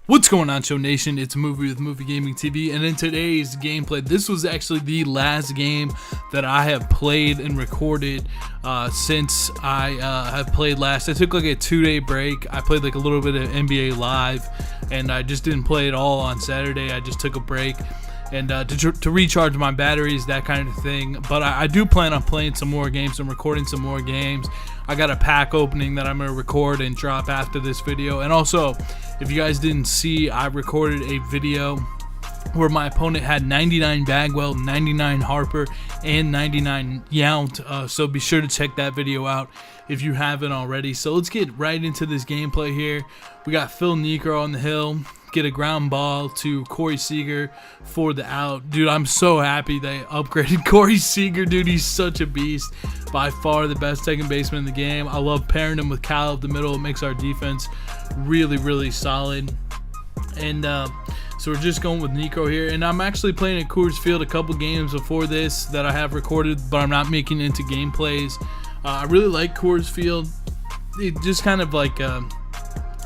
What's going on, Show Nation? It's Movie with Movie Gaming TV, and in today's gameplay, this was actually the last game that I have played and recorded since I have played last. I took like a 2-day break. I played like a little bit of NBA Live, and I just didn't play it all on Saturday. I just took a break and to recharge my batteries, that kind of thing. But I do plan on playing some more games and recording some more games. I got a pack opening that I'm going to record and drop after this video. And also, if you guys didn't see, I recorded a video where my opponent had 99 Bagwell, 99 Harper, and 99 Yount. So be sure to check that video out if you haven't already. So let's get right into this gameplay here. We got Phil Niekro on the hill. Get a ground ball to Corey Seager for the out. Dude, I'm so happy they upgraded Corey Seager. Dude, he's such a beast. By far the best second baseman in the game. I love pairing him with Collab up the middle. It makes our defense really, really solid. And so we're just going with Niekro here. And I'm actually playing at Coors Field a couple games before this that I have recorded, but I'm not making it into gameplays. I really like Coors Field. It just kind of like...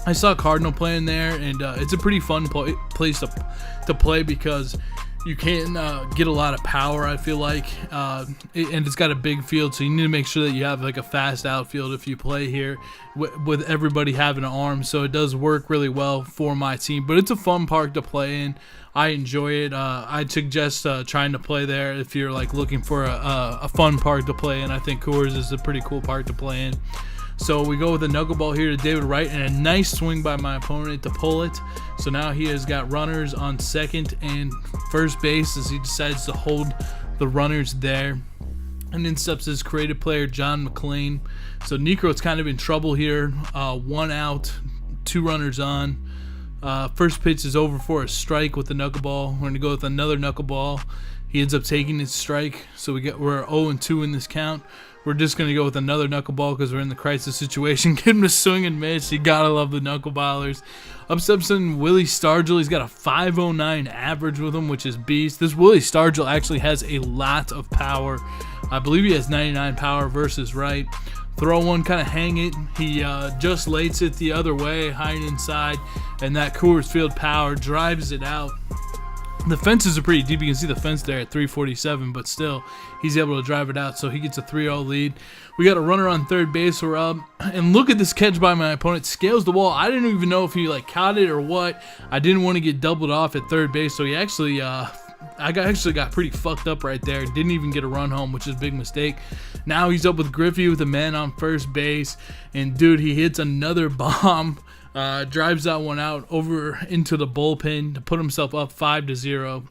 I saw Cardinal playing there, and it's a pretty fun place to play because you can get a lot of power, I feel like, and it's got a big field, so you need to make sure that you have like a fast outfield if you play here with everybody having an arm. So it does work really well for my team, but it's a fun park to play in. I enjoy it. I'd suggest trying to play there if you're like looking for a fun park to play in. I think Coors is a pretty cool park to play in. So we go with a knuckleball here to David Wright, and a nice swing by my opponent to pull it. So now he has got runners on second and first base as he decides to hold the runners there. And in steps his creative player, John McClain. So Niekro's kind of in trouble here. 1 out, 2 runners on. First pitch is over for a strike with the knuckleball. We're going to go with another knuckleball. He ends up taking his strike, so we're 0-2 in this count. We're just going to go with another knuckleball because we're in the crisis situation. Get him to swing and miss. You got to love the knuckleballers. Up steps in Willie Stargell. He's got a 509 average with him, which is beast. This Willie Stargell actually has a lot of power. I believe he has 99 power versus right. Throw one, kind of hang it. He just lates it the other way, high and inside, and that Coors Field power drives it out. The fences are pretty deep. You can see the fence there at 347, but still, he's able to drive it out, so he gets a 3-0 lead. We got a runner on third base. We're up, and look at this catch by my opponent. Scales the wall. I didn't even know if he like caught it or what. I didn't want to get doubled off at third base, so he actually, actually got pretty fucked up right there. Didn't even get a run home, which is a big mistake. Now he's up with Griffey with a man on first base, and dude, he hits another bomb. Drives that one out over into the bullpen to put himself up 5-0.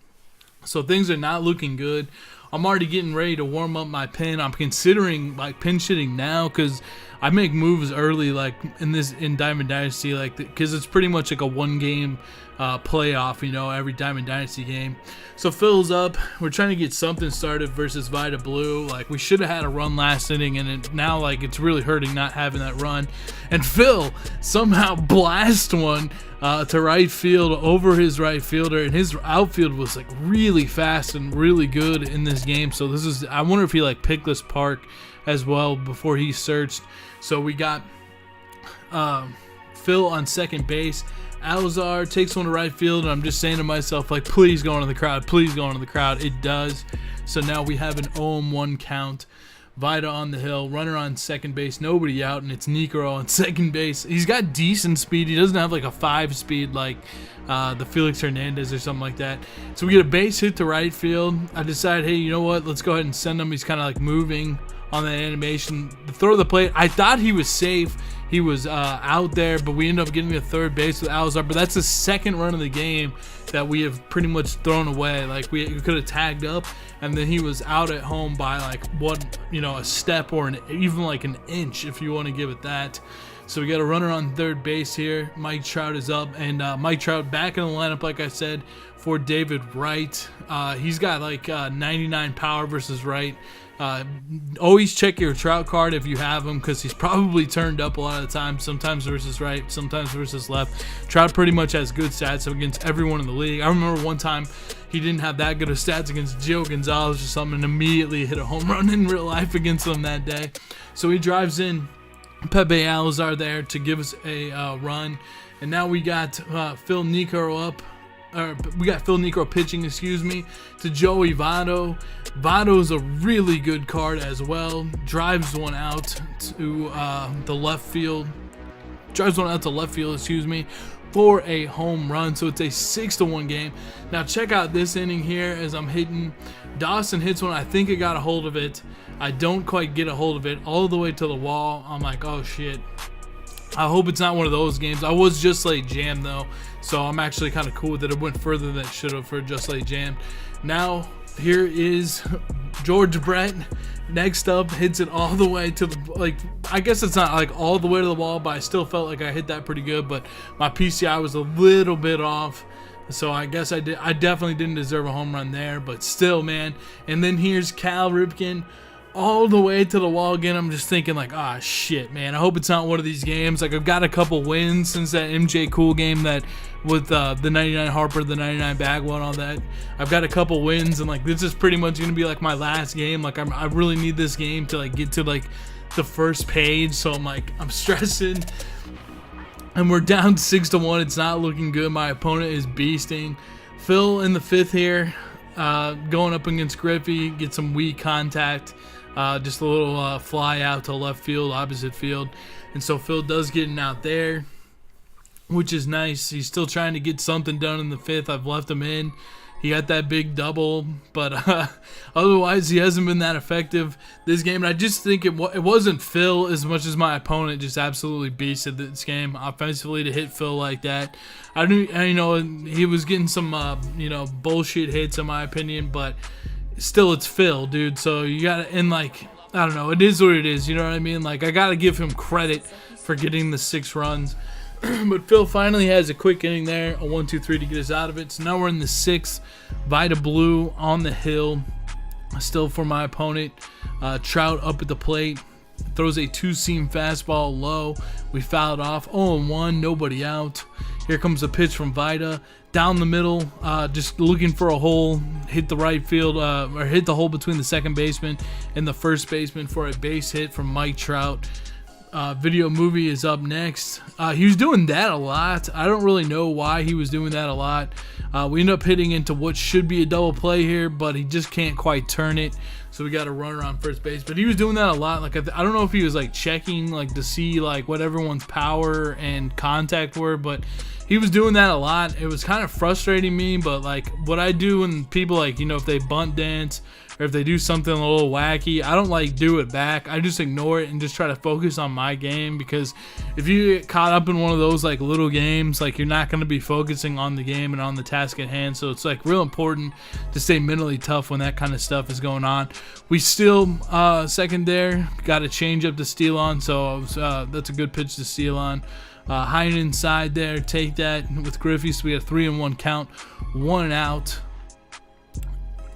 So things are not looking good. I'm already getting ready to warm up my pin. I'm considering like pinch hitting now because I make moves early, like in Diamond Dynasty, like because it's pretty much like a 1-game playoff, you know, every Diamond Dynasty game. So Phil's up. We're trying to get something started versus Vita Blue. Like we should have had a run last inning, and now like it's really hurting not having that run. And Phil somehow blasts one to right field over his right fielder, and his outfield was like really fast and really good in this game. So this is, I wonder if he like picked this park as well before he searched. So we got Phil on second base. Alazar takes one to right field, and I'm just saying to myself, like, please go into the crowd. Please go into the crowd. It does. So now we have an 0-1 count. Vita on the hill, runner on second base, nobody out, and it's Niekro on second base. He's got decent speed. He doesn't have like a 5-speed like the Felix Hernandez or something like that. So we get a base hit to right field. I decide, hey, you know what? Let's go ahead and send him. He's kind of like moving on that animation. The throw of the plate, I thought he was safe. He was out there, but we ended up getting to third base with Alazar. But that's the second run of the game that we have pretty much thrown away. Like we could have tagged up, and then he was out at home by like a step or even like an inch, if you want to give it that. So we got a runner on third base here. Mike Trout is up, and Mike Trout back in the lineup, like I said, for David Wright. He's got like 99 power versus right. Always check your Trout card if you have him, because he's probably turned up a lot of the time, sometimes versus right, sometimes versus left. Trout pretty much has good stats against everyone in the league. I remember one time he didn't have that good of stats against Gio Gonzalez or something, and immediately hit a home run in real life against him that day. So he drives in Pepe Alazar there to give us a run. And now we got Phil Niekro up. We got Phil Niekro pitching, to Joey Votto. Votto's a really good card as well. Drives one out to the left field. For a home run. So it's a 6-1 game. Now check out this inning here as I'm hitting. Dawson hits one. I think I got a hold of it. I don't quite get a hold of it all the way to the wall. I'm like, oh shit. I hope it's not one of those games. I was just late jammed though, so I'm actually kind of cool with it. It went further than it should have for just late jammed. Now here is George Brett. Next up, hits it all the way to the, I guess it's not like all the way to the wall, but I still felt like I hit that pretty good. But my PCI was a little bit off, so I guess I definitely didn't deserve a home run there, but still, man. And then here's Cal Ripken all the way to the wall again. I'm just thinking like, ah, shit, man. I hope it's not one of these games. Like, I've got a couple wins since that MJ Cool game that with the 99 Harper, the 99 Bagwell and all that. I've got a couple wins, and like this is pretty much gonna be like my last game. Like I really need this game to like get to like the first page. So I'm stressing. And we're down 6-1. It's not looking good. My opponent is beasting. Phil in the 5th here, going up against Griffey, get some weak contact. Just a little fly out to left field, opposite field. And so Phil does get an out there, which is nice. He's still trying to get something done in the 5th. I've left him in. He got that big double, but otherwise he hasn't been that effective this game. And I just think it wasn't Phil as much as my opponent just absolutely beasted this game offensively to hit Phil like that. He was getting some bullshit hits in my opinion, but still it's Phil, dude. So you gotta, and like, I don't know, it is what it is, you know what I mean? Like, I gotta give him credit for getting the 6 runs. But Phil finally has a quick inning there, a 1-2-3 to get us out of it. So now we're in the 6th. Vita Blue on the hill, still for my opponent. Trout up at the plate, throws a 2-seam fastball low. We foul it off. 0-1, nobody out. Here comes a pitch from Vita down the middle, just looking for a hole. Hit the right field, or hit the hole between the second baseman and the first baseman for a base hit from Mike Trout. Video movie is up next. He was doing that a lot. I don't really know why he was doing that a lot. We end up hitting into what should be a double play here, but he just can't quite turn it. So we got a runner on first base. But he was doing that a lot. Like I don't know if he was like checking like to see like what everyone's power and contact were, but he was doing that a lot. It was kind of frustrating me, but like what I do when people like, if they bunt dance or if they do something a little wacky, I don't like do it back. I just ignore it and just try to focus on my game, because if you get caught up in one of those like little games, like you're not going to be focusing on the game and on the task at hand. So it's like real important to stay mentally tough when that kind of stuff is going on. We still second there, got a change up to steal on, so that's a good pitch to steal on. High and inside there, take that with Griffey. So we got a 3-1 count, 1 out.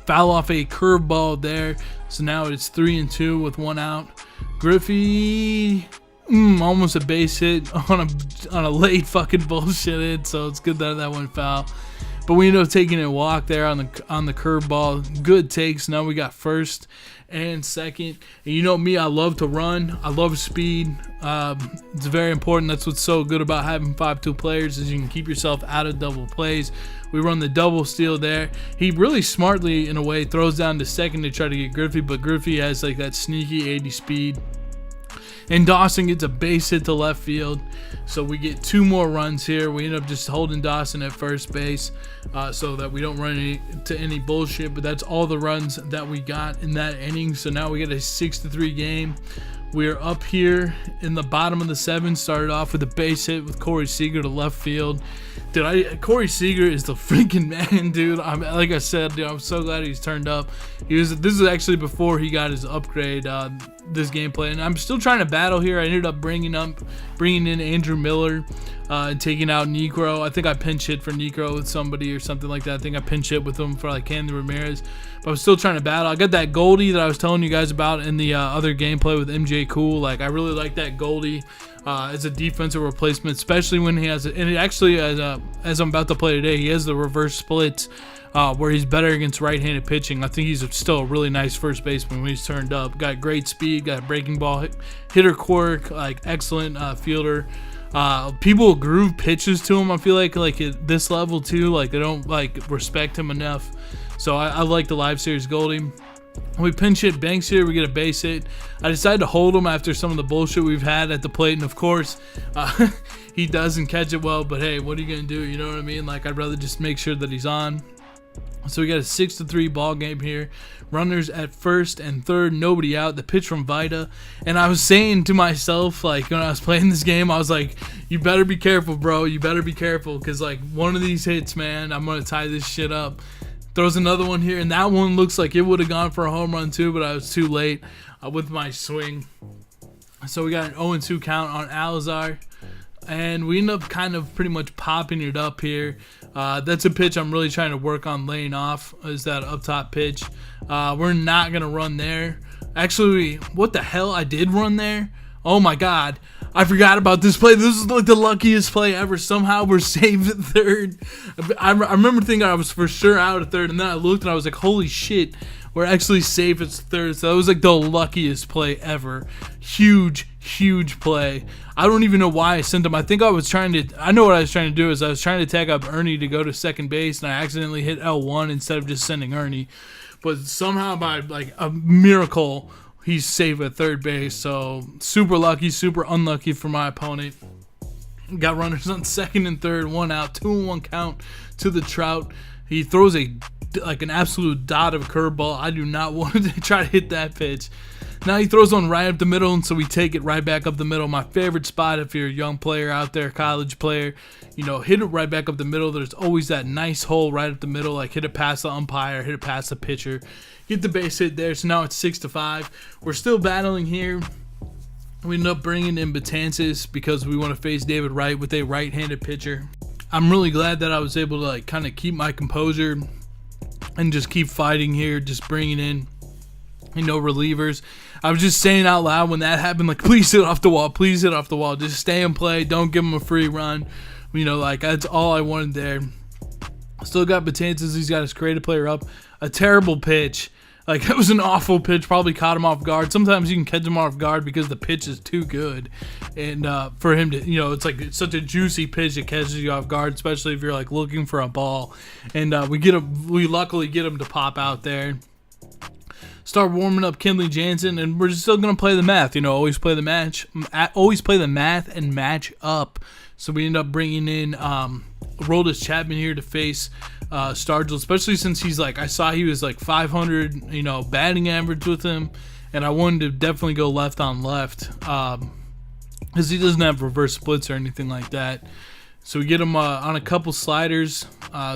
Foul off a curveball there, so now it's 3-2 with 1 out. Griffey, almost a base hit on a late fucking bullshit hit, so it's good that went foul. But we ended up taking a walk there on the curveball. Good takes. Now we got first and second. And you know me, I love to run. I love speed. It's very important. That's what's so good about having 5-2 players, is you can keep yourself out of double plays. We run the double steal there. He really smartly, in a way, throws down to second to try to get Griffey, but Griffey has like that sneaky 80 speed. And Dawson gets a base hit to left field. So we get 2 more runs here. We end up just holding Dawson at first base so that we don't run into any bullshit. But that's all the runs that we got in that inning. So now we get a 6-3 game. We're up here in the bottom of the 7th. Started off with a base hit with Corey Seager to left field. Dude, Corey Seager is the freaking man, dude. Like I said, dude, I'm so glad he's turned up. This is actually before he got his upgrade, this gameplay, and I'm still trying to battle here. I ended up bringing in Andrew Miller and taking out Niekro. I think I pinch hit for Niekro with somebody or something like that. I think I pinch hit with him for like Candy Ramirez. But I'm still trying to battle. I got that Goldie that I was telling you guys about in the other gameplay with MJ Cool. Like, I really like that Goldie as a defensive replacement, especially when he has, and it actually, as I'm about to play today, he has the reverse splits where he's better against right-handed pitching. I think he's still a really nice first baseman when he's turned up. Got great speed, got a breaking ball hitter quirk, like excellent fielder. People groove pitches to him. I feel like at this level too, like they don't like respect him enough. So I like the live series Goldie. We pinch hit Banks here. We get a base hit. I decided to hold him after some of the bullshit we've had at the plate, and of course, he doesn't catch it well. But hey, what are you gonna do? You know what I mean? Like I'd rather just make sure that he's on. So we got a 6-3 ball game here. Runners at first and third, nobody out. The pitch from Vida, and I was saying to myself, like when I was playing this game, I was like, "You better be careful, bro. You better be careful, because like one of these hits, man, I'm gonna tie this shit up." Throws another one here, and that one looks like it would have gone for a home run too, but I was too late with my swing. So we got an 0-2 count on Alazar. And we end up kind of pretty much popping it up here. That's a pitch I'm really trying to work on laying off, is that up top pitch. We're not going to run there. Actually, what the hell? I did run there? Oh my god. I forgot about this play. This is like the luckiest play ever. Somehow we're saved at third. I remember thinking I was for sure out at third, and then I looked and I was like, holy shit. We're actually safe at third. So that was like the luckiest play ever. Huge play. I don't even know why I sent him. I think I was trying to, I know what I was trying to do is I was trying to tag up Ernie to go to second base, and I accidentally hit L1 instead of just sending Ernie. But somehow by like a miracle, he's safe at third base. So super lucky, super unlucky for my opponent. Got runners on second and third, 1 out, 2-1 count to the Trout. He throws an absolute dot of a curveball. I do not want to try to hit that pitch. Now he throws one right up the middle, and so we take it right back up the middle. My favorite spot if you're a young player out there, college player, you know, hit it right back up the middle. There's always that nice hole right up the middle, like hit it past the umpire, hit it past the pitcher, get the base hit there. So now it's 6-5. We're still battling here. We end up bringing in Betances because we want to face David Wright with a right-handed pitcher. I'm really glad that I was able to like kind of keep my composure and just keep fighting here, just bringing in, you know, relievers. I was just saying out loud when that happened, like, please hit off the wall, please hit off the wall. Just stay and play. Don't give him a free run. You know, like, that's all I wanted there. Still got Betances. He's got his creative player up. A terrible pitch. Like, it was an awful pitch. Probably caught him off guard. Sometimes you can catch him off guard because the pitch is too good. And for him to, you know, it's like such a juicy pitch that catches you off guard, especially if you're, like, looking for a ball. And we luckily get him to pop out there. Start warming up Kenley Jansen, and we're still gonna play the math. You know, always play the math and match up. So we end up bringing in Aroldis Chapman here to face Stargell, especially since he's like, I saw he was like 500, you know, batting average with him, and I wanted to definitely go left on left because he doesn't have reverse splits or anything like that. So we get him on a couple sliders.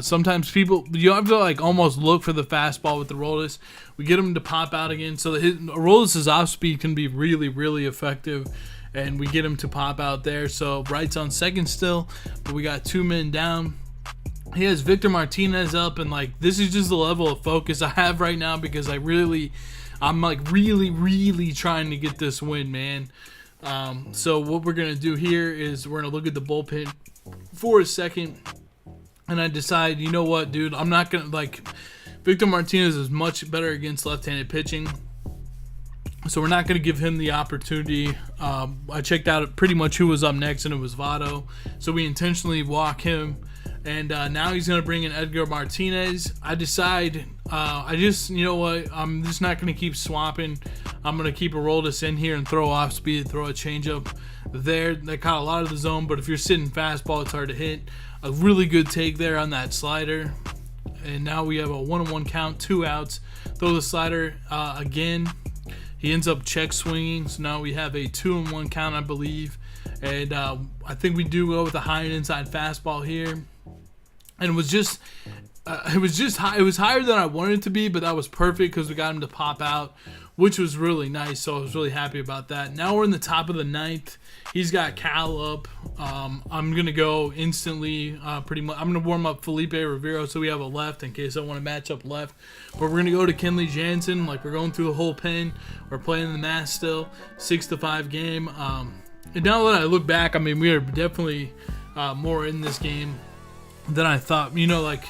Sometimes you have to like almost look for the fastball with the Aroldis. We get him to pop out again. So Aroldis' off speed can be really, really effective. And we get him to pop out there. So Wright's on second still, but we got 2 men down. He has Victor Martinez up, and like this is just the level of focus I have right now because I'm like really trying to get this win, man. So what we're gonna do here is we're gonna look at the bullpen for a second, and I decide, you know what, dude, I'm not gonna like Victor Martinez is much better against left-handed pitching, so we're not gonna give him the opportunity. I checked out pretty much who was up next, and it was Votto, so we intentionally walk him, and now he's gonna bring in Edgar Martinez. I decide, you know what, I'm just not gonna keep swapping. I'm gonna keep Aroldis in here and throw off speed, throw a changeup there. That caught a lot of the zone, but if you're sitting fastball, it's hard to hit. A really good take there on that slider. And now we have a 1-1 count, 2 outs. Throw the slider again. He ends up check swinging, so now we have a 2-1 count, I believe. And I think we do go with a high and inside fastball here. And it was just high. It was higher than I wanted it to be, but that was perfect because we got him to pop out, which was really nice. So I was really happy about that. Now we're in the top of the 9th. He's got Cal up. I'm gonna go instantly. Pretty much, I'm gonna warm up Felipe Rivero so we have a left in case I want to match up left. But we're gonna go to Kenley Jansen. Like we're going through the whole pen. We're playing the math still. 6-5 game. And now that I look back, I mean we are definitely more in this game than I thought. You know, like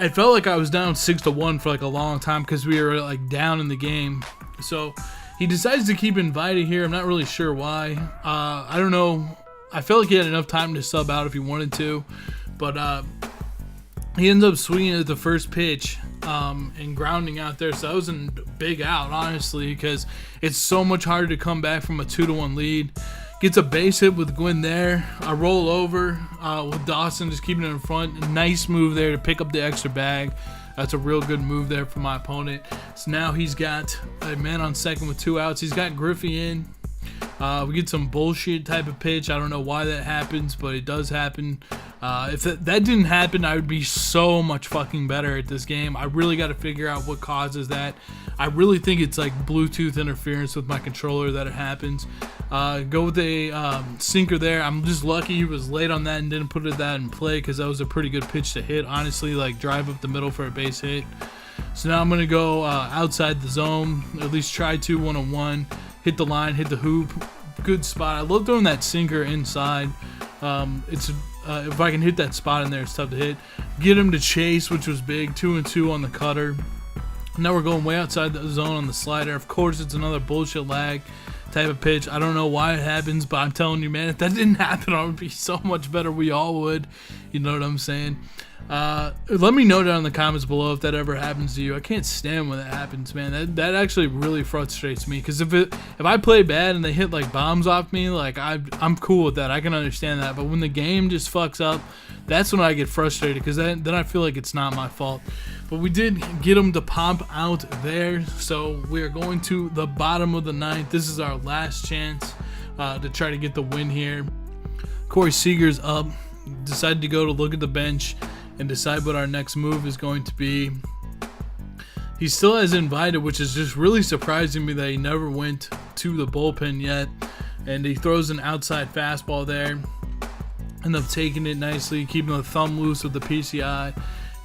it felt like I was down 6-1 for like a long time because we were like down in the game. So he decides to keep invited here. I'm not really sure why. I don't know. I felt like he had enough time to sub out if he wanted to, but he ends up swinging at the first pitch and grounding out there. So that was a big out, honestly, because it's so much harder to come back from a 2-1 lead. Gets a base hit with Gwynn there. I roll over with Dawson just keeping it in front. A nice move there to pick up the extra bag. That's a real good move there for my opponent. So now he's got a man on second with 2 outs. He's got Griffey in. We get some bullshit type of pitch. I don't know why that happens, but it does happen. If that didn't happen, I would be so much fucking better at this game. I really got to figure out what causes that. I really think it's like Bluetooth interference with my controller that it happens. Go with a sinker there. I'm just lucky he was late on that and didn't put that in play, because that was a pretty good pitch to hit. Honestly, like drive up the middle for a base hit. So now I'm going to go outside the zone, at least try to 1-on-1. Hit the line, hit the hoop. Good spot. I love throwing that sinker inside. If I can hit that spot in there, it's tough to hit. Get him to chase, which was big. 2-2 on the cutter. Now we're going way outside the zone on the slider. Of course, it's another bullshit lag type of pitch. I don't know why it happens, but I'm telling you, man, if that didn't happen, I would be so much better. We all would. You know what I'm saying? Let me know down in the comments below if that ever happens to you. I can't stand when that happens, man. That actually really frustrates me, because if I play bad and they hit like bombs off me, like I'm cool with that. I can understand that. But when the game just fucks up, that's when I get frustrated, because then I feel like it's not my fault. But we did get them to pop out there, so we're going to the bottom of the ninth. This is our last chance to try to get the win here. Corey Seager's up. Decided to go to look at the bench and decide what our next move is going to be. He still has invited, which is just really surprising me that he never went to the bullpen yet. And he throws an outside fastball there. End up taking it nicely, keeping the thumb loose with the PCI.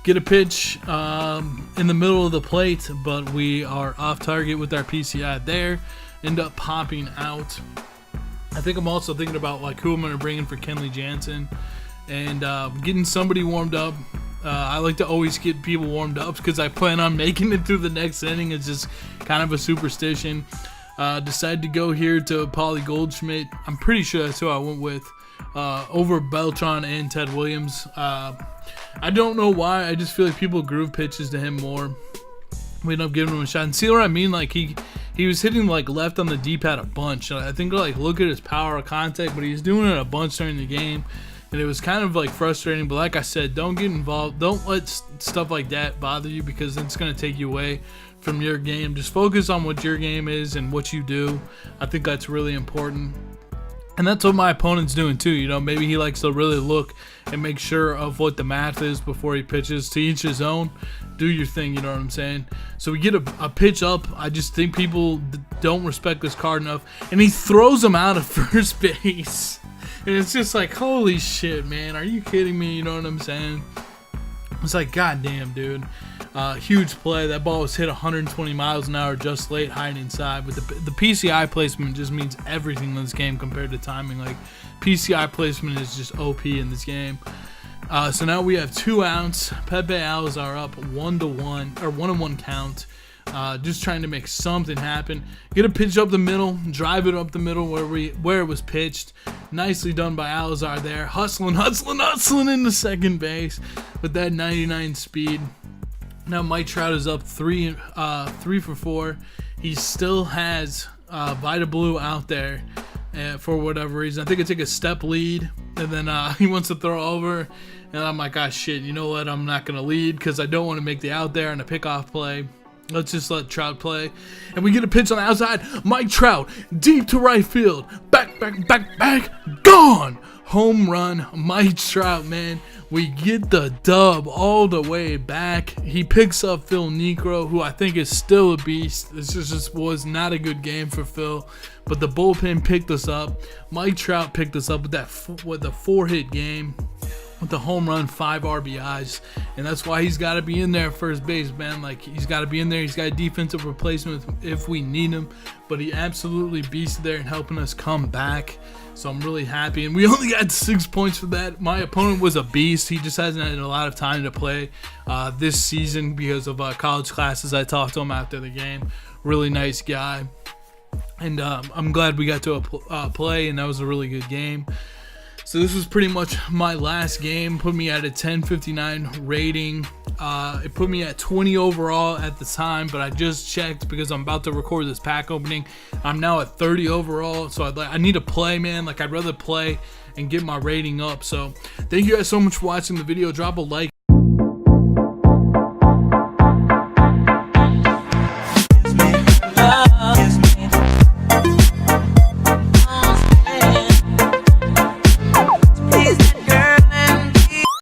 Get a pitch in the middle of the plate, but we are off target with our PCI there. End up popping out. I think I'm also thinking about like who I'm going to bring in for Kenley Jansen. And getting somebody warmed up. I like to always get people warmed up because I plan on making it through the next inning. It's just kind of a superstition. Decided to go here to Paulie Goldschmidt. I'm pretty sure that's who I went with over Beltran and Ted Williams. I don't know why. I just feel like people groove pitches to him more. We end up giving him a shot. And see what I mean? Like he was hitting like left on the D-pad a bunch. I think like look at his power of contact, but he's doing it a bunch during the game. And it was kind of like frustrating, but like I said, don't get involved. Don't let stuff like that bother you, because it's going to take you away from your game. Just focus on what your game is and what you do. I think that's really important. And that's what my opponent's doing too. You know, maybe he likes to really look and make sure of what the math is before he pitches. To each his own. Do your thing, you know what I'm saying? So we get a pitch up. I just think people don't respect this card enough. And he throws him out of first base. And it's just like, holy shit, man. Are you kidding me? You know what I'm saying? It's like, goddamn, dude. Huge play. That ball was hit 120 miles an hour just late, hiding inside. But the PCI placement just means everything in this game compared to timing. Like, PCI placement is just OP in this game. So now we have 2 outs. Pepe Alazar up 1-1, or 1-1 count. Just trying to make something happen. Get a pitch up the middle, drive it up the middle where it was pitched. Nicely done by Alazar there. Hustling into second base with that 99 speed. Now Mike Trout is up 3 for 4. He still has Vita Blue out there for whatever reason. I think I take a step lead, and then he wants to throw over. And I'm like, ah, shit, you know what? I'm not going to lead because I don't want to make the out there on a pickoff play. Let's just let Trout play. And we get a pitch on the outside. Mike Trout, deep to right field. Back. Gone! Home run, Mike Trout, man. We get the dub all the way back. He picks up Phil Niekro, who I think is still a beast. This just was not a good game for Phil. But the bullpen picked us up. Mike Trout picked us up with the 4-hit game. With the home run, 5 RBIs, and that's why he's got to be in there at first base, man. Like, he's got to be in there. He's got a defensive replacement if we need him, but he absolutely beasted there and helping us come back. So I'm really happy, and we only got 6 points for that. My opponent was a beast. He just hasn't had a lot of time to play this season because of college classes. I talked to him after the game. Really nice guy, and I'm glad we got to play, and that was a really good game. So this was pretty much my last game. Put me at a 1059 rating. It put me at 20 overall at the time, but I just checked because I'm about to record this pack opening. I'm now at 30 overall, so I need to play, man. Like, I'd rather play and get my rating up. So thank you guys so much for watching the video. Drop a like.